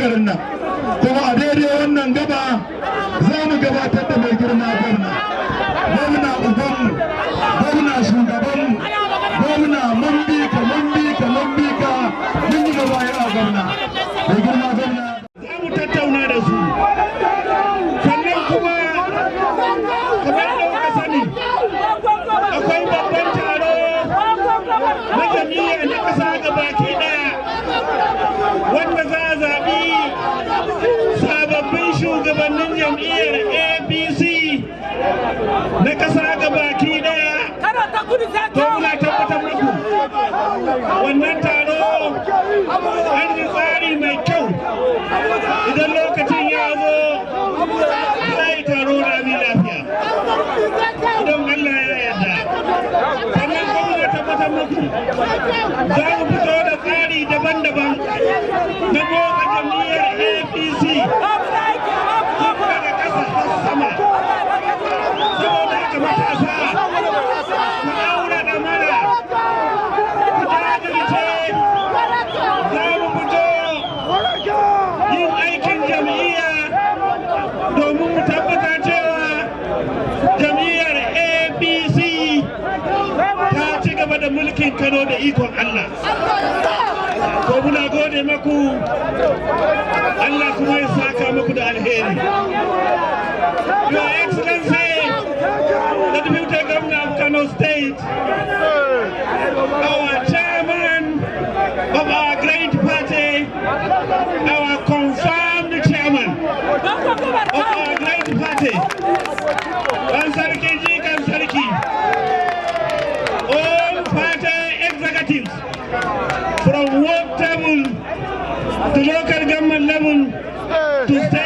garin nan. Kuma a daidai wannan gaba za mu gabatar da mai girma gwamna. Gwamna ubanmu, gwamna shugabanmu, gwamna mun bi ka mun yi gaba ya gwamna. Mai girma gwamna. Za mu tattauna da su. Sannan kuma kamar da kuka sani akwai babban taro na jam'iyya na ƙasa gabaki ɗaya wanda za a zaɓi sababbin shugabannin jam'iyyar APC na ƙasa gabaki ɗaya. To muna tabbatar muku wannan taro an yi tsari mai kyau. Idan lokacin ya zo zai taro rami lafiya idan Allah ya yarda. Sannan kuma na tabbatar muku za mu fito da tsari daban-daban na motsa jam'iyyar APC daga ƙasa har sama. Saboda haka matasa ku daura da mana ku jajirce, za mu fito yin aikin jam'iyya domin mu tabbata cewa jam'iyyar APC ta ci gaba da mulkin Kano da ikon Allah. Ko muna gode maku, Allah kuma ya saka muku da alheri. Your Excellency, the Deputy Governor of Kano State, our chairman of our great party, our confirmed chairman of our great party, Kansarki Ji Kansarki, all party executives from ward level to local government level to state